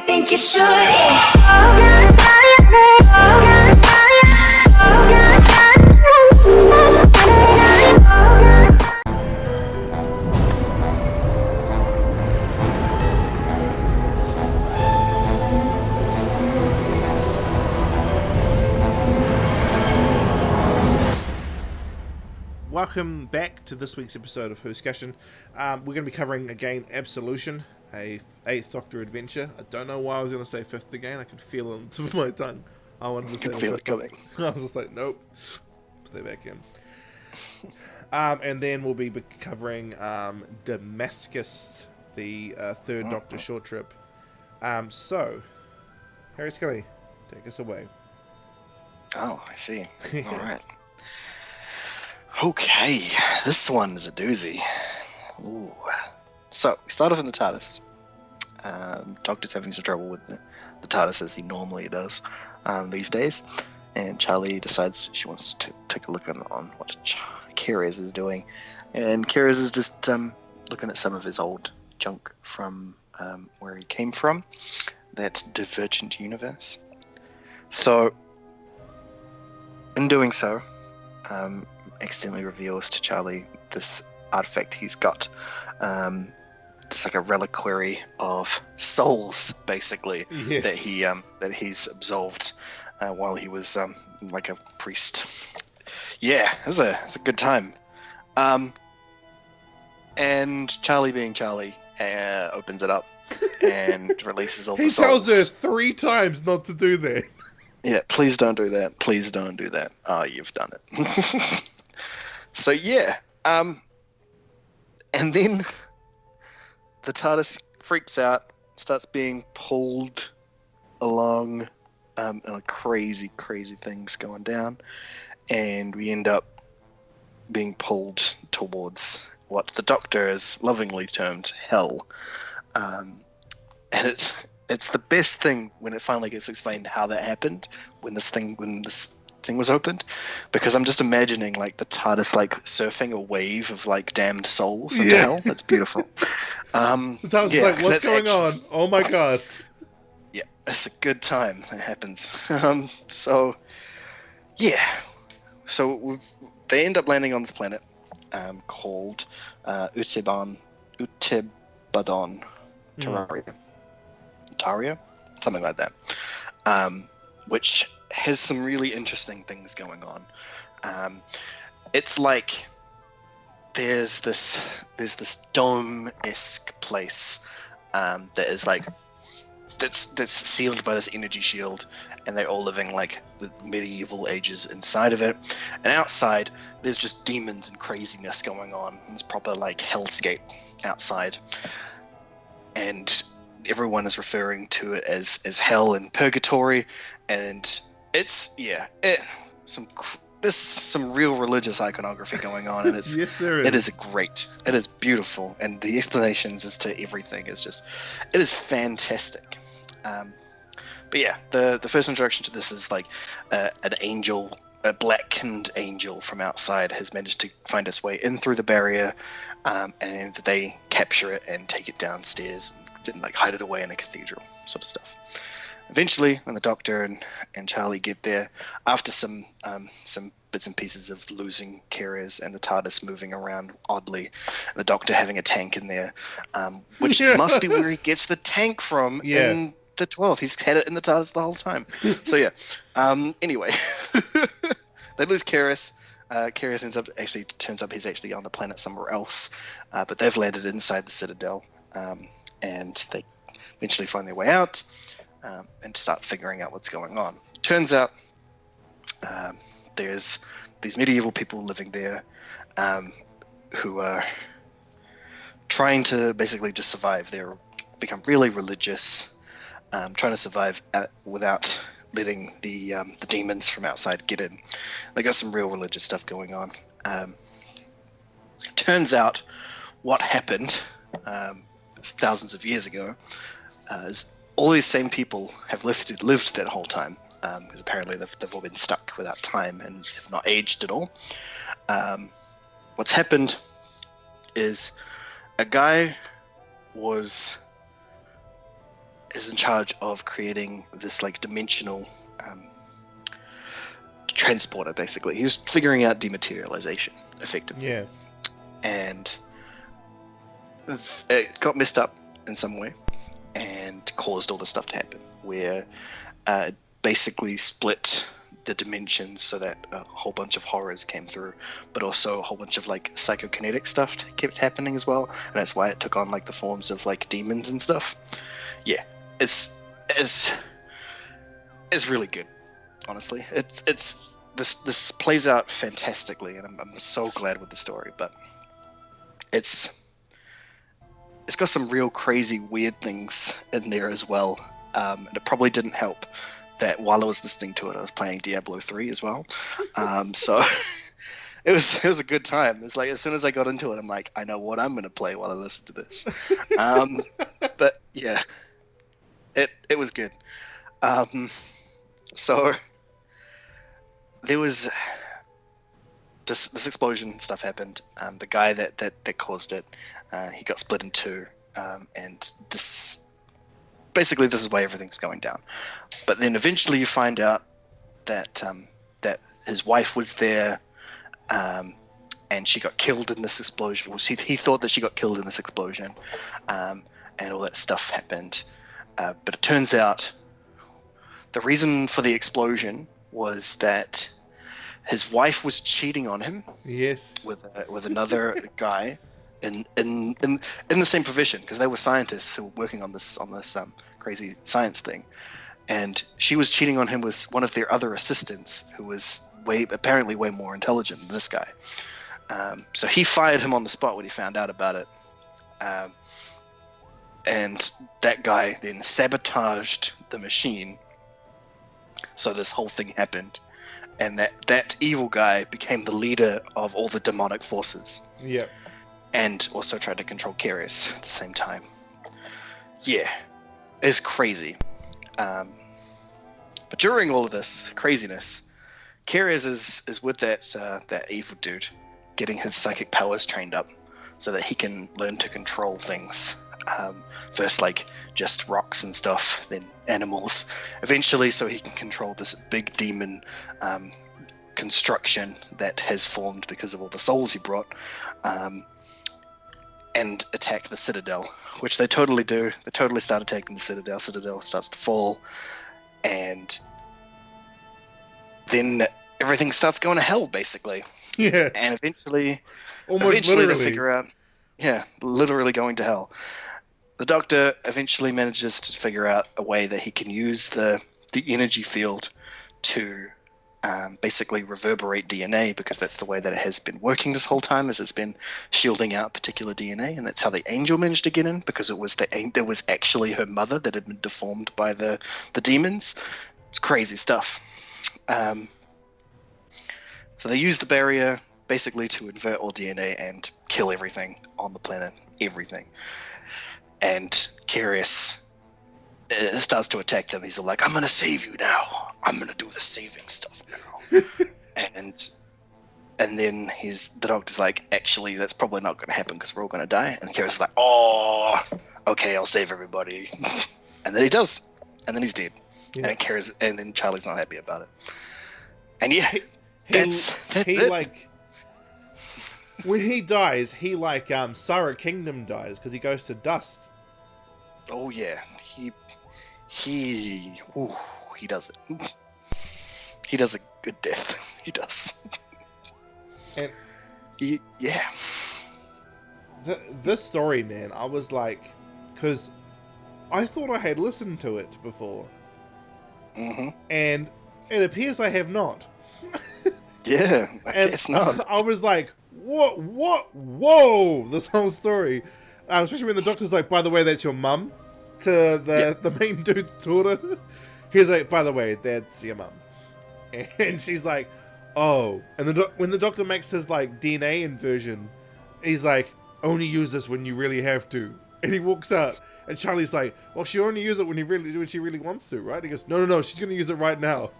think you should. Welcome back to this week's episode of Whoscussion. We're going to be covering again Absolution, a 8th Doctor adventure. I don't know why I was going to say 5th again. I could feel it on the tip of my tongue. I wanted to say I feel it coming. I was just like, nope. Put that back in. And then we'll be covering Damascus, the 3rd Doctor short trip. So, Harry Scully, take us away. Oh, I see. All right. Okay, this one is a doozy. Ooh. So, we start off in the TARDIS. Doctor's having some trouble with the TARDIS as he normally does these days. And Charlie decides she wants to take a look on what Keres is doing. And Keres is just looking at some of his old junk from where he came from. That Divergent universe. So, in doing so, accidentally reveals to Charlie this artifact he's got. It's like a reliquary of souls, basically, Yes. that he's absolved while he was like a priest. Yeah, it was a good time. And Charlie, being Charlie, opens it up and releases all the souls. He tells her 3 times not to do that. Yeah, please don't do that. Please don't do that. Oh, you've done it. So yeah, and then the TARDIS freaks out, starts being pulled along, and like crazy things going down, and we end up being pulled towards what the Doctor has lovingly termed hell, and it's the best thing when it finally gets explained how that happened when this thing was opened, because I'm just imagining like the TARDIS like surfing a wave of like damned souls into hell. That's beautiful. The TARDIS is like, what's going on? Oh my god. Yeah, it's a good time that happens. So they end up landing on this planet called Utebadon Taria, something like that, which has some really interesting things going on. It's like there's this dome-esque place that is like that's sealed by this energy shield, and they're all living like the medieval ages inside of it. And outside, there's just demons and craziness going on. It's proper like hellscape outside, and everyone is referring to it as hell and purgatory, and there's some real religious iconography going on, and it's Yes, there is. it is great. It is beautiful, and the explanations as to everything is fantastic. But yeah, the first introduction to this is like an angel, a blackened angel from outside has managed to find its way in through the barrier, and they capture it and take it downstairs and like hide it away in a cathedral, sort of stuff. Eventually, when the Doctor and Charlie get there, after some bits and pieces of losing Keres and the TARDIS moving around oddly, and the Doctor having a tank in there, which must be where he gets the tank from in the 12th. He's had it in the TARDIS the whole time. So yeah. Anyway, they lose Keres. Keres turns up he's actually on the planet somewhere else, but they've landed inside the Citadel, and they eventually find their way out. And start figuring out what's going on. Turns out there's these medieval people living there who are trying to basically just survive. They're become really religious, trying to survive without letting the demons from outside get in. They got some real religious stuff going on. Turns out what happened thousands of years ago is all these same people have lived that whole time, because apparently they've all been stuck without time and have not aged at all. What's happened is a guy has in charge of creating this like dimensional transporter. Basically, he was figuring out dematerialization effectively. Yeah. And it got messed up in some way and caused all this stuff to happen, where it basically split the dimensions so that a whole bunch of horrors came through, but also a whole bunch of like psychokinetic stuff kept happening as well, and that's why it took on like the forms of like demons and stuff. Yeah, it's really good, honestly. It's this plays out fantastically, and I'm so glad with the story, but it's got some real crazy weird things in there as well, and it probably didn't help that while I was listening to it I was playing Diablo 3 as well, so it was a good time. It's like as soon as I got into it, I'm like, I know what I'm going to play while I listen to this. But yeah, it was good. So there was this explosion stuff happened. The guy that caused it, he got split in two, and this is why everything's going down. But then eventually you find out that that his wife was there, and she got killed in this explosion. Well, he thought that she got killed in this explosion, and all that stuff happened. But it turns out the reason for the explosion was that his wife was cheating on him. Yes. With another guy in the same profession, because they were scientists who were working on this crazy science thing, and she was cheating on him with one of their other assistants who was apparently way more intelligent than this guy. So he fired him on the spot when he found out about it, and that guy then sabotaged the machine. So this whole thing happened, and that evil guy became the leader of all the demonic forces. Yeah. And also tried to control Carius at the same time. Yeah, it's crazy. But during all of this craziness, Carius is with that evil dude, getting his psychic powers trained up so that he can learn to control things. First, like just rocks and stuff, then animals. Eventually, so he can control this big demon construction that has formed because of all the souls he brought. And attack the Citadel, which they totally do. They totally start attacking the Citadel. Citadel starts to fall, and then everything starts going to hell, basically. Yeah. And eventually literally. they figure out, literally going to hell. The Doctor eventually manages to figure out a way that he can use the energy field to basically reverberate DNA, because that's the way that it has been working this whole time, as it's been shielding out particular DNA, and that's how the Angel managed to get in, because it was actually her mother that had been deformed by the demons. It's crazy stuff. So they use the barrier basically to invert all DNA and kill everything on the planet, everything. And Carius starts to attack them. He's like, I'm going to save you now. I'm going to do the saving stuff now. and then the Doctor's like, actually, that's probably not going to happen because we're all going to die. And Carius is like, oh, okay, I'll save everybody. And then he does. And then he's dead. Yeah. And then Charlie's not happy about it. And yeah, that's it. Like, when he dies, he like Sarah Kingdom dies because he goes to dust. Oh yeah, he does it. He does a good death. He does. And yeah. This story, man, I was like, because I thought I had listened to it before. Mm-hmm. And it appears I have not. Yeah, I guess not. I was like, whoa, this whole story. Especially when the Doctor's like, by the way, that's your mum, to the main dude's daughter. He's like, by the way, that's your mum. And she's like, oh. And when the Doctor makes his like DNA inversion, he's like, only use this when you really have to. And he walks out, and Charlie's like, well, she'll only use it when she really wants to, right? He goes, no, she's going to use it right now.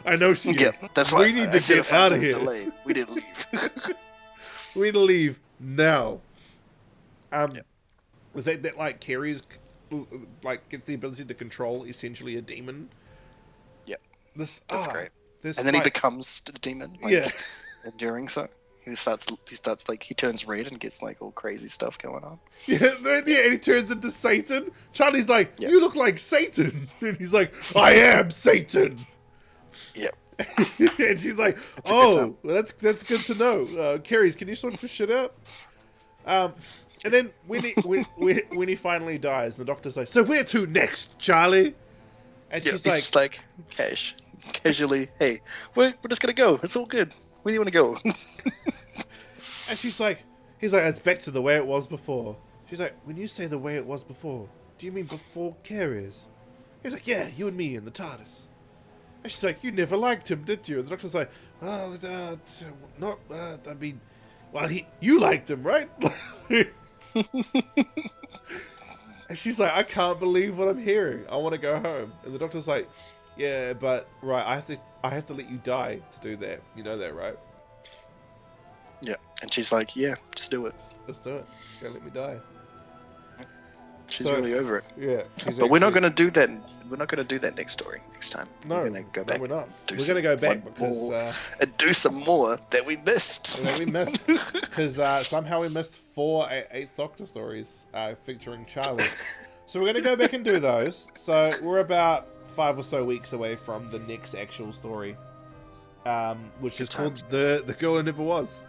I know she is. That's why we need to get out of here. Delayed. We didn't leave. We need to leave now. The fact that like Carrie's like gets the ability to control essentially a demon. Yep, This that's great. This And then he fight- becomes the demon. Like, Yeah. and during so he starts like he turns red and gets like all crazy stuff going on. Yeah, and he turns into Satan. Charlie's like, Yep. "You look like Satan," and he's like, "I am Satan." Yep. And she's like, It's a good "Oh, time. well, that's good to know." Carries, can you sort your shit out? And then when he finally dies, the doctor's like, "So where to next, Charlie?" And Yeah, she's he's like, just like casually, "Hey, we're just gonna go. It's all good. Where do you want to go?" and she's like, he's like, "It's back to the way it was before." She's like, "When you say the way it was before, do you mean before Carriers?" He's like, "Yeah, you and me in the TARDIS." And she's like, "You never liked him, did you?" And the doctor's like, "Oh, not. I mean, well, you liked him, right?" And she's like, "I can't believe what I'm hearing. I want to go home." And the doctor's like, "Yeah, but right, I have to let you die to do that. You know that, right? Yeah, and she's like, "Yeah, just do it." Let's do it. Just gotta let me die." She's So- really over it. Yeah, she's But we're not actually- going to do that. We're not going to do that next story next time. No, we're going to go back. we're not. do We're some gonna go back one because more and do some more that we missed. that we missed because somehow we missed 4 Eighth Doctor stories featuring Charlie. So we're gonna go back and do those. So we're about 5 or so weeks away from the next actual story, which is called the Girl Who Never Was.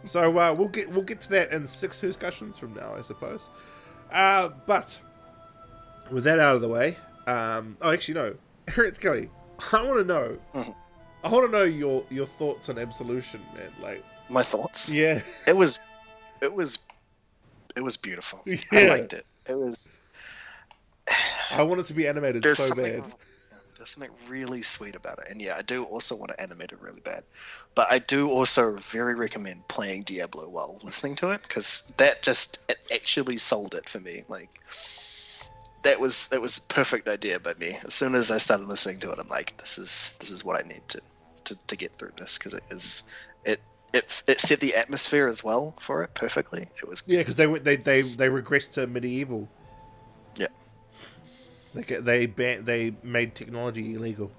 So we'll get to that in 6 Whoscussions from now, I suppose. But with that out of the way, actually no, Eric Kelly, I want to know. Mhm. I want to know your thoughts on Absolution, man. Like, My thoughts. yeah, It was beautiful. I Yeah. liked it. It was. I want it to be animated There's so something. bad. There's something really sweet about it, and yeah, I do also want to animate it really bad. But I do also very recommend playing Diablo while listening to it, because it actually sold it for me. Like that was a perfect idea by me. As soon as I started listening to it, I'm like, this is what I need to get through this, because it set the atmosphere as well for it perfectly. It was Yeah, because they regressed to medieval. Yeah. They made technology illegal.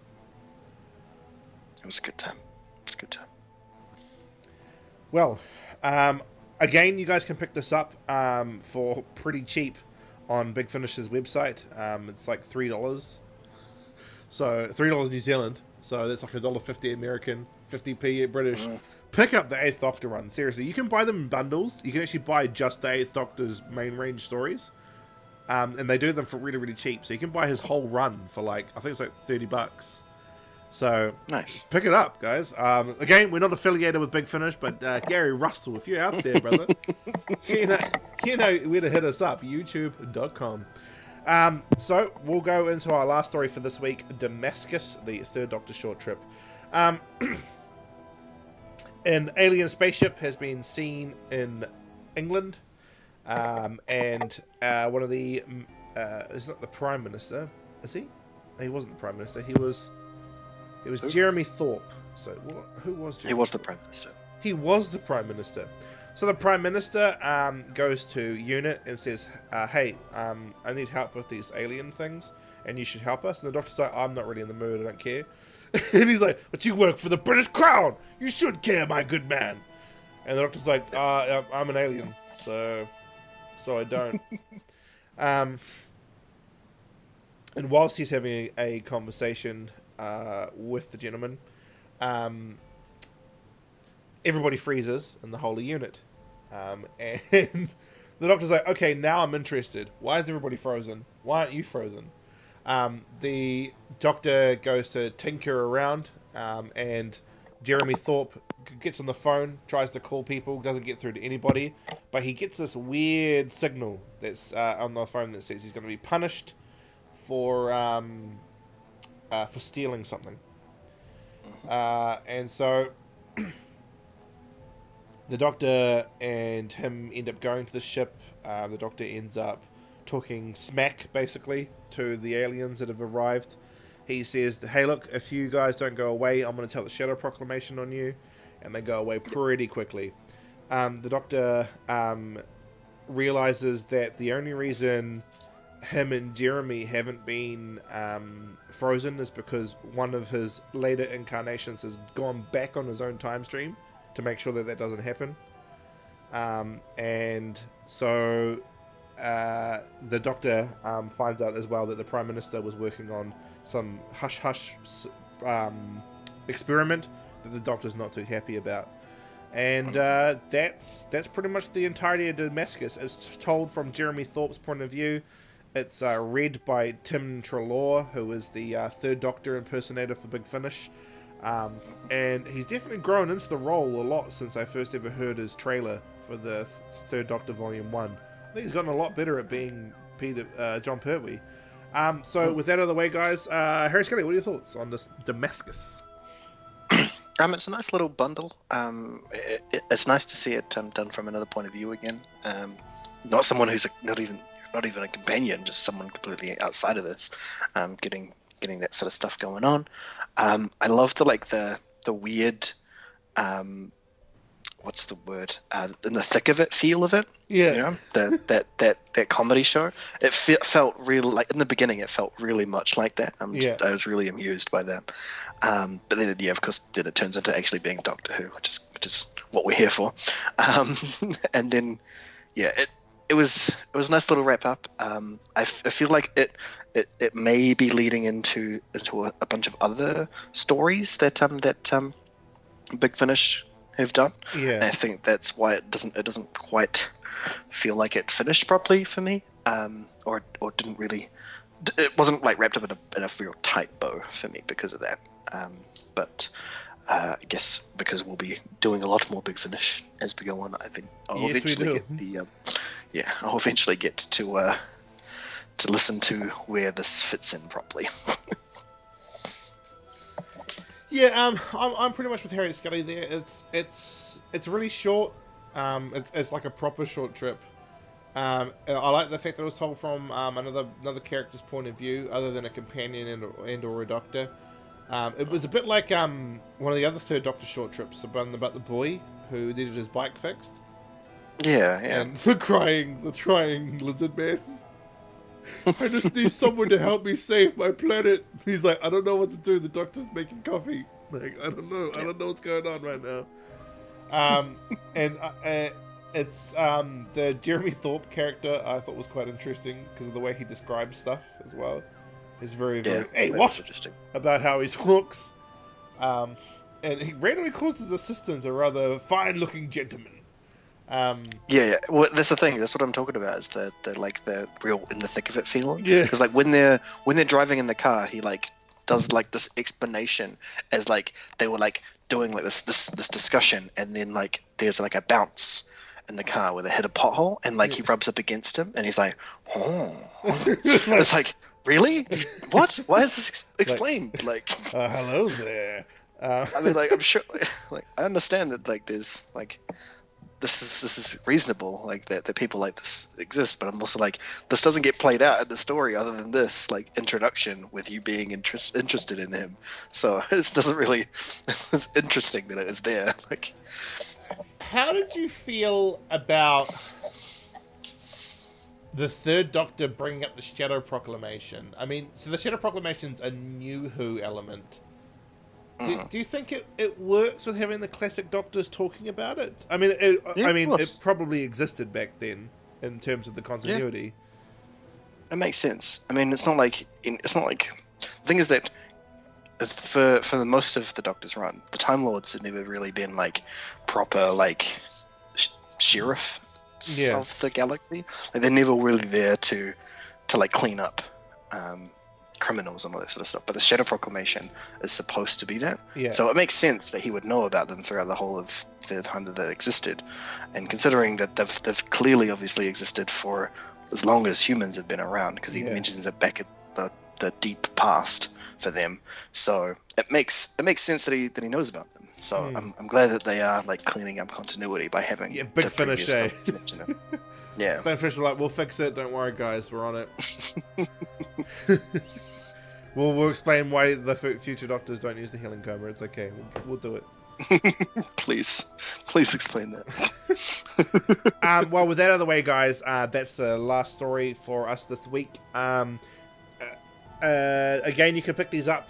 It was a good time. It was a good time. Well, again, you guys can pick this up for pretty cheap on Big Finish's website. It's like $3, so $3 New Zealand. So that's like $1.50 American, 50p British. Pick up the 8th Doctor run. Seriously, you can buy them in bundles. You can actually buy just the 8th Doctor's main range stories. And they do them for really, really cheap. So you can buy his whole run for like, I think it's like $30. So Nice. pick it up, guys. Again, we're not affiliated with Big Finish, but Gary Russell, if you're out there, brother, you know where to hit us up, youtube.com. So we'll go into our last story for this week, Damascus, the 3rd Doctor short trip. An alien spaceship has been seen in England, and one of the is not the Prime Minister, is he? No, he wasn't the Prime Minister. He was Who? Jeremy Thorpe. So who was Jeremy? He was the Thorpe? Prime Minister. He was the Prime Minister. So the Prime Minister goes to UNIT and says, hey, I need help with these alien things, and you should help us. And the Doctor's like, I'm not really in the mood, I don't care. And he's like, but you work for the British Crown! You should care, my good man! And the Doctor's like, I'm an alien, so I don't. And whilst he's having a conversation with the gentleman, everybody freezes in the whole unit. And the Doctor's like, okay, now I'm interested. Why is everybody frozen? Why aren't you frozen? The Doctor goes to tinker around, and Jeremy Thorpe gets on the phone, tries to call people, doesn't get through to anybody, but he gets this weird signal that's on the phone that says he's going to be punished for stealing something. And so the Doctor and him end up going to the ship. The Doctor ends up talking smack, basically, to the aliens that have arrived. He says, hey, look, if you guys don't go away, I'm going to tell the Shadow Proclamation on you. And they go away pretty quickly. The Doctor realizes that the only reason him and Jeremy haven't been frozen is because one of his later incarnations has gone back on his own time stream to make sure that that doesn't happen. And so the Doctor finds out as well that the Prime Minister was working on some hush-hush experiment that the Doctor's not too happy about. And that's pretty much the entirety of Damascus. It's told from Jeremy Thorpe's point of view. It's read by Tim Treloar, who is the Third Doctor impersonator for Big Finish. And he's definitely grown into the role a lot since I first ever heard his trailer for the Third Doctor Volume 1. I think he's gotten a lot better at being John Pertwee. So with that out of the way, guys, Harry Scully, what are your thoughts on this Damascus? It's a nice little bundle. It's nice to see it done from another point of view again. Not someone who's not even a companion, just someone completely outside of this, getting that sort of stuff going on. I love the weird, what's the word? In the thick of it, feel of it. Yeah. You know, that comedy show. It felt real. Like in the beginning, it felt really much like that. I was really amused by that. But then, of course, then it turns into actually being Doctor Who, which is what we're here for. And then, it was a nice little wrap up. I feel like it may be leading into a bunch of other stories that Big Finish have done. Yeah. And I think that's why it doesn't quite feel like it finished properly for me. Or didn't really. It wasn't like wrapped up in a real tight bow for me because of that. But I guess because we'll be doing a lot more Big Finish as we go on, I'll eventually get to listen to where this fits in properly. Yeah, I'm pretty much with Harry Scully there. It's really short. It's like a proper short trip. I like the fact that it was told from another character's point of view, other than a companion and or a Doctor. It was a bit like one of the other Third Doctor short trips about the boy who needed his bike fixed. Yeah. And the crying lizard man. I just need someone to help me save my planet. He's like, I don't know what to do. The Doctor's making coffee. Like, I don't know what's going on right now. And it's the Jeremy Thorpe character I thought was quite interesting because of the way he describes stuff as well. He's very hey, what? Interesting about how he talks. And he randomly calls his assistant a rather fine-looking gentleman. Well, that's the thing. That's what I'm talking about. Is the real in the thick of it feeling. Yeah. Because when they're driving in the car, he does this explanation as they were doing this discussion, and then there's a bounce in the car where they hit a pothole, and he rubs up against him, and he's like, oh. It's like, really? What? Why is this explained? Hello there. I'm sure. I understand that there's this is reasonable, that people like this exist, but I'm also this doesn't get played out in the story other than this introduction with you being interested in him. So it doesn't really. It's interesting that it is there. How did you feel about the Third Doctor bringing up the Shadow Proclamation? I mean, so the Shadow Proclamation's a new Who element. Do you think it works with having the classic Doctors talking about it? I mean, it probably existed back then in terms of the continuity. Yeah. It makes sense. I mean, it's not like the thing is that for the most of the Doctor's run, the Time Lords have never really been proper sheriff of the galaxy. They're never really there to clean up criminals and all that sort of stuff, but the Shadow Proclamation is supposed to be that. Yeah. So it makes sense that he would know about them throughout the whole of the time that they existed, and considering that they've clearly obviously existed for as long as humans have been around, because he mentions it back at the deep past for them. So it makes sense that he knows about them. So I'm glad that they are cleaning up continuity by having Big Finish. Yeah. Big Finish were we'll fix it. Don't worry, guys. We're on it. We'll explain why the future Doctors don't use the healing coma. It's okay. We'll do it. Please explain that. Well, with that out of the way, guys, that's the last story for us this week. Again, you can pick these up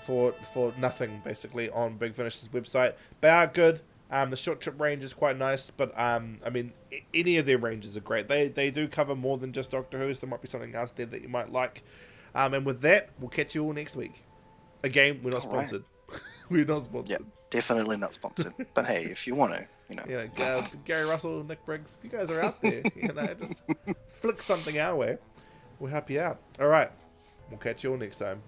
for nothing, basically, on Big Finish's website. They are good. The short trip range is quite nice, but I mean, any of their ranges are great. They do cover more than just Doctor Who's. There might be something else there that you might like. And with that, we'll catch you all next week. Again, we're not sponsored. Right. We're not sponsored. Yep, definitely not sponsored. But hey, if you want to, Gary Russell, Nick Briggs, if you guys are out there, just flick something our way. We'll help you out. All right, we'll catch you all next time.